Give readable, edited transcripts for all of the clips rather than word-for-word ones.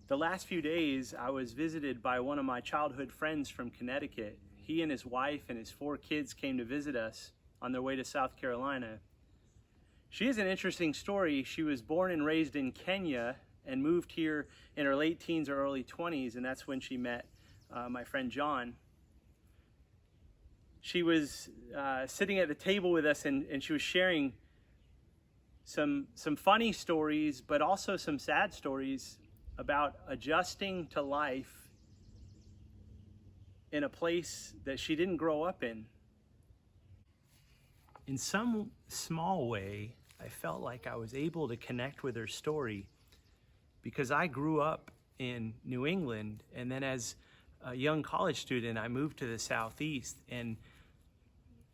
The last few days, I was visited by one of my childhood friends from Connecticut. He and his wife and his 4 kids came to visit us on their way to South Carolina. She has an interesting story. She was born and raised in Kenya and moved here in her late teens or early 20s, and that's when she met my friend John. She was sitting at the table with us, and she was sharing some funny stories, but also some sad stories about adjusting to life in a place that she didn't grow up in. In some small way, I felt like I was able to connect with her story because I grew up in New England, and then as a young college student, I moved to the Southeast. And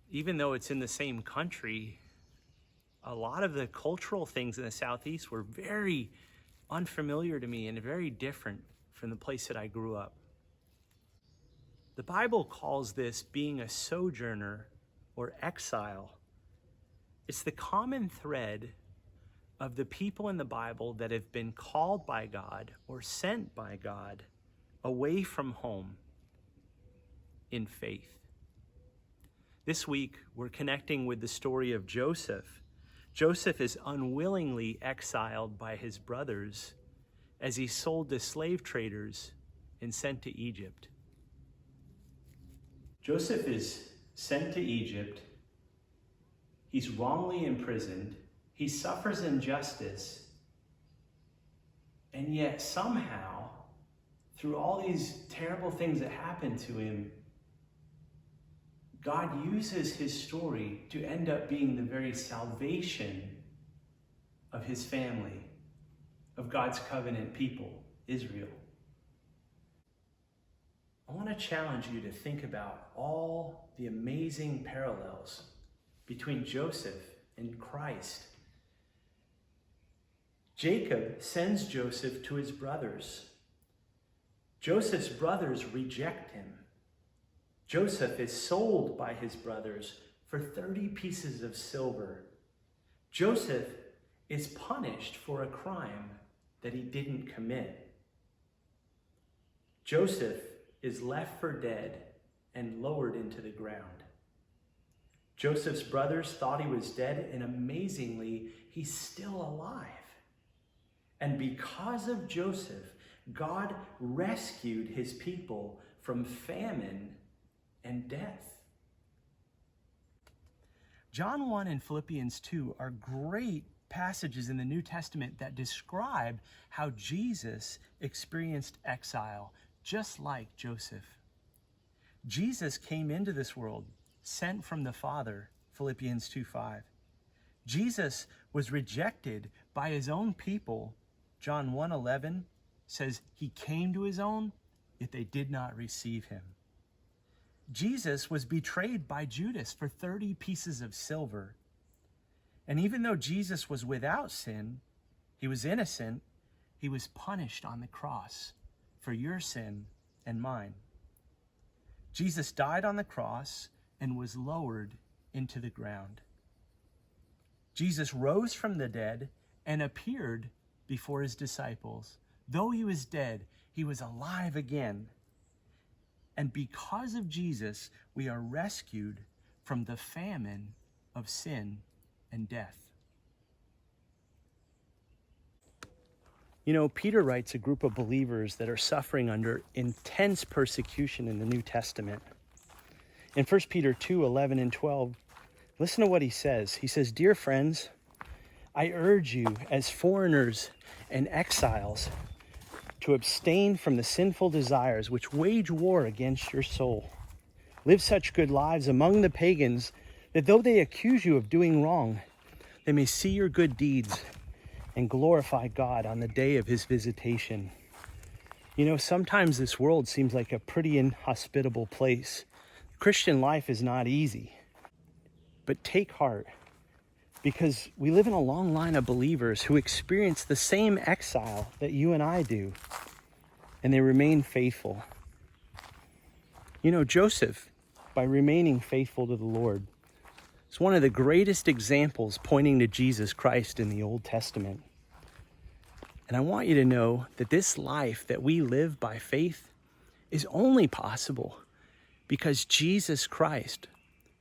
even though it's in the same country, a lot of the cultural things in the Southeast were very unfamiliar to me and very different from the place that I grew up. The Bible calls this being a sojourner or exile. It's the common thread of the people in the Bible that have been called by God or sent by God away from home in faith. This week, we're connecting with the story of Joseph. Joseph is unwillingly exiled by his brothers as he's sold to slave traders and sent to Egypt. Joseph is sent to Egypt. He's wrongly imprisoned. He suffers injustice. And yet somehow, through all these terrible things that happen to him, God uses his story to end up being the very salvation of his family, of God's covenant people, Israel. I want to challenge you to think about all the amazing parallels between Joseph and Christ. Jacob sends Joseph to his brothers. Joseph's brothers reject him. Joseph is sold by his brothers for 30 pieces of silver. Joseph is punished for a crime that he didn't commit. Joseph is left for dead and lowered into the ground. Joseph's brothers thought he was dead, and amazingly, he's still alive. And because of Joseph, God rescued his people from famine and death. John 1 and Philippians 2 are great passages in the New Testament that describe how Jesus experienced exile, just like Joseph. Jesus came into this world, sent from the Father, Philippians 2:5. Jesus was rejected by his own people. John 1:11 says he came to his own, yet they did not receive him. Jesus was betrayed by Judas for 30 pieces of silver. And even though Jesus was without sin, he was innocent, he was punished on the cross for your sin and mine. Jesus died on the cross and was lowered into the ground. Jesus rose from the dead and appeared before his disciples. Though he was dead, he was alive again. And because of Jesus, we are rescued from the famine of sin and death. You know, Peter writes a group of believers that are suffering under intense persecution in the New Testament. In 1 Peter 2:11 and 12, listen to what he says. He says, "Dear friends, I urge you as foreigners and exiles to abstain from the sinful desires which wage war against your soul. Live such good lives among the pagans that though they accuse you of doing wrong, they may see your good deeds and glorify God on the day of his visitation." You know, sometimes this world seems like a pretty inhospitable place. Christian life is not easy. But take heart, because we live in a long line of believers who experience the same exile that you and I do, and they remain faithful. You know, Joseph, by remaining faithful to the Lord, is one of the greatest examples pointing to Jesus Christ in the Old Testament. And I want you to know that this life that we live by faith is only possible because Jesus Christ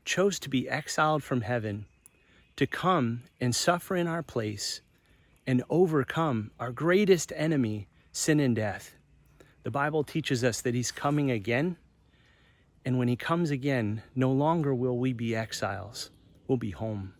chose to be exiled from heaven to come and suffer in our place and overcome our greatest enemy, sin and death. The Bible teaches us that he's coming again. And when he comes again, no longer will we be exiles. We'll be home.